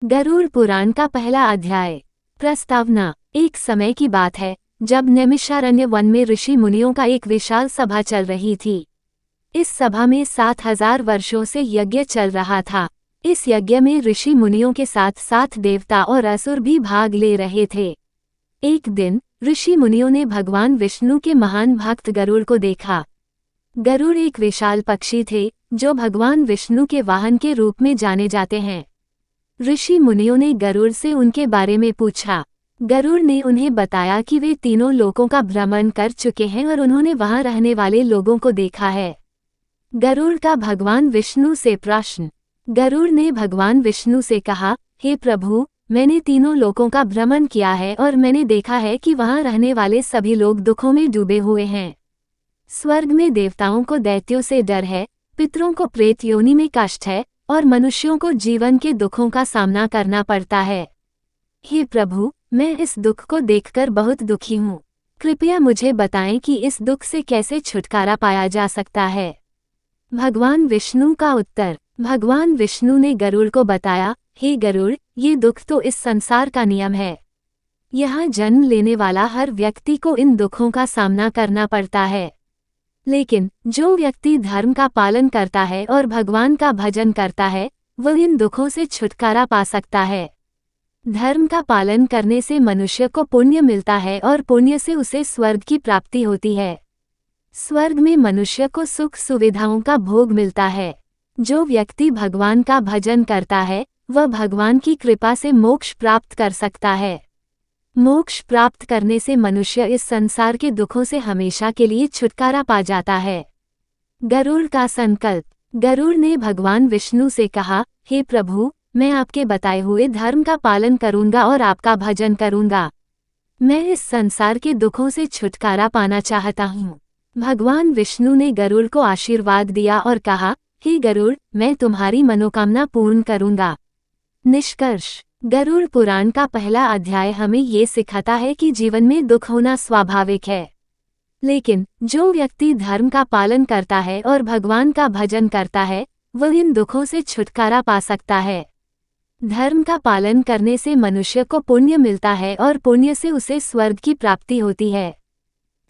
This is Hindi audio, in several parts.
गरुड़ पुराण का पहला अध्याय। प्रस्तावना। एक समय की बात है जब नैमिषारण्य वन में ऋषि मुनियों का एक विशाल सभा चल रही थी। इस सभा में 7,000 वर्षों से यज्ञ चल रहा था। इस यज्ञ में ऋषि मुनियों के साथ साथ देवता और असुर भी भाग ले रहे थे। एक दिन ऋषि मुनियों ने भगवान विष्णु के महान भक्त गरुड़ को देखा। गरुड़ एक विशाल पक्षी थे जो भगवान विष्णु के वाहन के रूप में जाने जाते हैं। ऋषि मुनियों ने गरुड़ से उनके बारे में पूछा। गरुड़ ने उन्हें बताया कि वे तीनों लोकों का भ्रमण कर चुके हैं और उन्होंने वहां रहने वाले लोगों को देखा है। गरुड़ का भगवान विष्णु से प्रश्न। गरुड़ ने भगवान विष्णु से कहा, हे प्रभु, मैंने तीनों लोकों का भ्रमण किया है और मैंने देखा है कि वहां रहने वाले सभी लोग दुखों में डूबे हुए हैं। स्वर्ग में देवताओं को दैत्यों से डर है, पितरों को प्रेत योनि में कष्ट है और मनुष्यों को जीवन के दुखों का सामना करना पड़ता है। हे प्रभु, मैं इस दुख को देखकर बहुत दुखी हूँ। कृपया मुझे बताएं कि इस दुख से कैसे छुटकारा पाया जा सकता है। भगवान विष्णु का उत्तर। भगवान विष्णु ने गरुड़ को बताया, हे गरुड़, ये दुख तो इस संसार का नियम है। यहाँ जन्म लेने वाला हर व्यक्ति को इन दुखों का सामना करना पड़ता है। लेकिन जो व्यक्ति धर्म का पालन करता है और भगवान का भजन करता है, वह इन दुखों से छुटकारा पा सकता है। धर्म का पालन करने से मनुष्य को पुण्य मिलता है और पुण्य से उसे स्वर्ग की प्राप्ति होती है। स्वर्ग में मनुष्य को सुख सुविधाओं का भोग मिलता है। जो व्यक्ति भगवान का भजन करता है, वह भगवान की कृपा से मोक्ष प्राप्त कर सकता है। मोक्ष प्राप्त करने से मनुष्य इस संसार के दुखों से हमेशा के लिए छुटकारा पा जाता है। गरुड़ का संकल्प। गरुड़ ने भगवान विष्णु से कहा, हे प्रभु, मैं आपके बताए हुए धर्म का पालन करूंगा और आपका भजन करूंगा। मैं इस संसार के दुखों से छुटकारा पाना चाहता हूँ। भगवान विष्णु ने गरुड़ को आशीर्वाद दिया और कहा, हे गरुड़, मैं तुम्हारी मनोकामना पूर्ण करूंगा। निष्कर्ष। गरुड़ पुराण का पहला अध्याय हमें ये सिखाता है कि जीवन में दुख होना स्वाभाविक है, लेकिन जो व्यक्ति धर्म का पालन करता है और भगवान का भजन करता है, वह इन दुखों से छुटकारा पा सकता है। धर्म का पालन करने से मनुष्य को पुण्य मिलता है और पुण्य से उसे स्वर्ग की प्राप्ति होती है।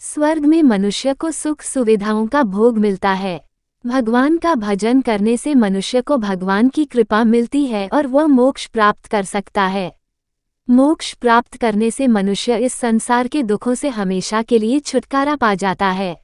स्वर्ग में मनुष्य को सुख सुविधाओं का भोग मिलता है। भगवान का भजन करने से मनुष्य को भगवान की कृपा मिलती है और वह मोक्ष प्राप्त कर सकता है। मोक्ष प्राप्त करने से मनुष्य इस संसार के दुखों से हमेशा के लिए छुटकारा पा जाता है।